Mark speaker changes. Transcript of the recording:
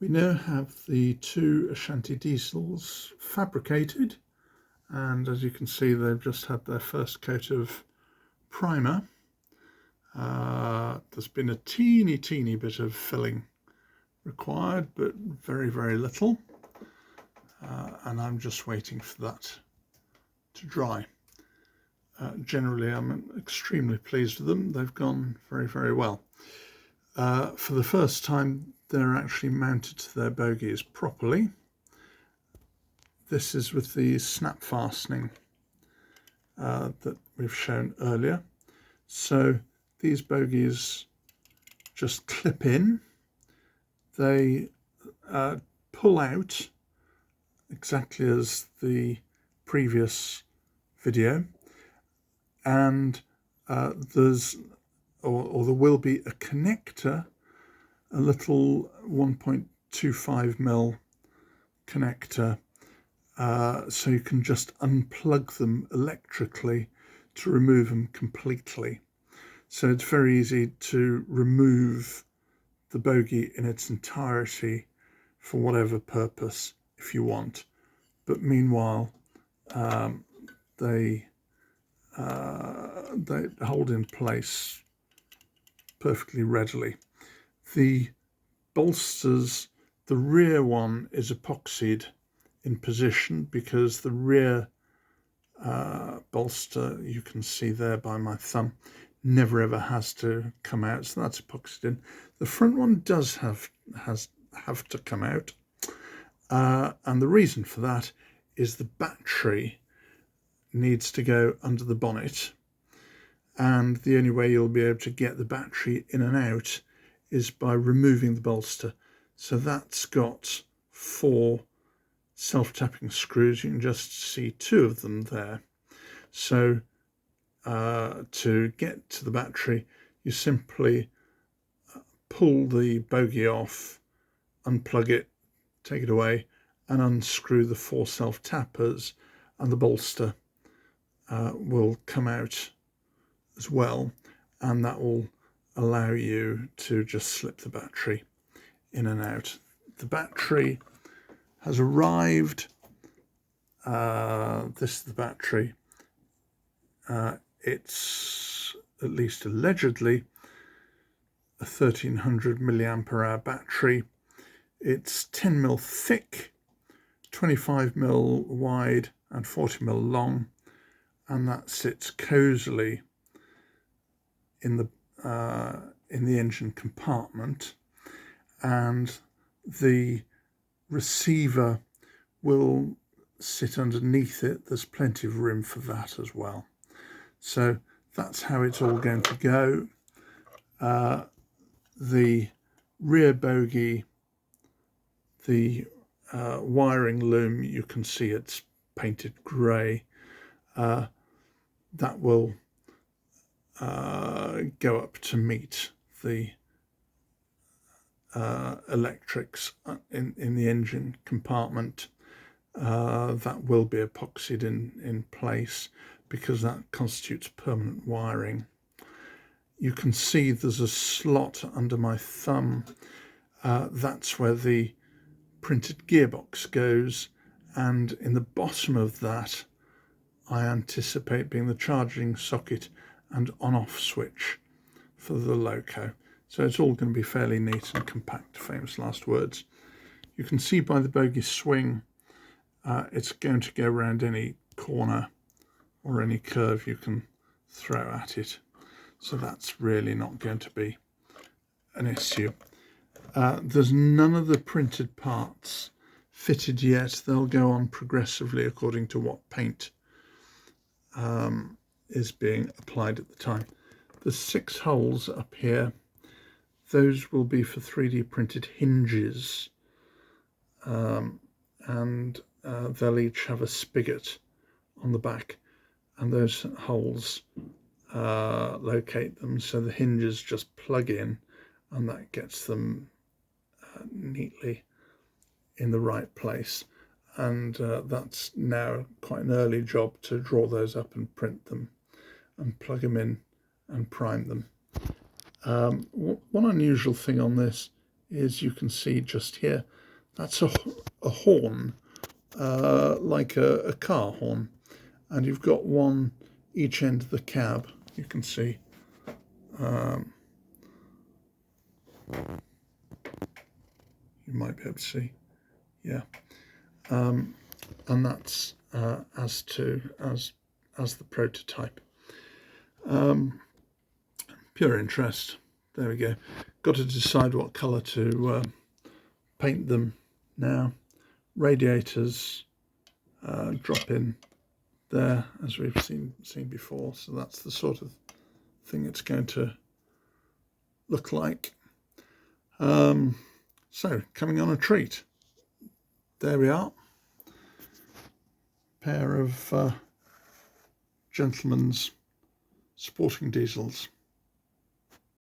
Speaker 1: We now have the two Ashanti Diesels fabricated, and as you can see they've just had their first coat of primer. There's been a teeny bit of filling required, but very little, and I'm just waiting for that to dry. Generally I'm extremely pleased with them. They've gone very well. For the first time they're actually mounted to their bogies properly. This is with the snap fastening that we've shown earlier. So these bogies just clip in, they pull out exactly as the previous video, and there will be a connector, a little 1.25mm connector, so you can just unplug them electrically to remove them completely. So it's very easy to remove the bogie in its entirety for whatever purpose if you want, but meanwhile they hold in place perfectly readily. The bolsters, the rear one is epoxied in position because the rear bolster, you can see there by my thumb, never ever has to come out, so that's epoxied in. The front one does have to come out, and the reason for that is the battery needs to go under the bonnet, and the only way you'll be able to get the battery in and out is by removing the bolster. So that's got 4 self-tapping screws. You can just see 2 of them there. So to get to the battery, you simply pull the bogie off, unplug it, take it away, and unscrew the 4 self-tappers, and the bolster will come out as well, and that will allow you to just slip the battery in and out. The battery has arrived. This is the battery. It's at least allegedly a 1300 milliampere-hour battery. It's 10mm thick, 25mm wide and 40mm long, and that sits cosily in the engine compartment, and the receiver will sit underneath it. There's plenty of room for that as well. So that's how it's all going to go. The rear bogie, the wiring loom, you can see it's painted grey. That will go up to meet the electrics in the engine compartment. That will be epoxied in place because that constitutes permanent wiring. You can see there's a slot under my thumb. That's where the printed gearbox goes, and in the bottom of that I anticipate being the charging socket and on-off switch for the loco. So it's all going to be fairly neat and compact, famous last words. You can see by the bogie swing, it's going to go around any corner or any curve you can throw at it. So that's really not going to be an issue. There's none of the printed parts fitted yet. They'll go on progressively according to what paint is being applied at the time. There's 6 holes up here. Those will be for 3D printed hinges, and they'll each have a spigot on the back, and those holes locate them so the hinges just plug in, and that gets them neatly in the right place. And that's now quite an early job to draw those up and print them and plug them in and prime them. One unusual thing on this is, you can see just here, that's a horn, like a car horn, and you've got one each end of the cab, you can see. You might be able to see, yeah, and that's as the prototype. Pure interest. There we go. Got to decide what colour to paint them now. Radiators drop in there, as we've seen before. So that's the sort of thing it's going to look like. So coming on a treat. There we are. Pair of gentlemen's sporting diesels.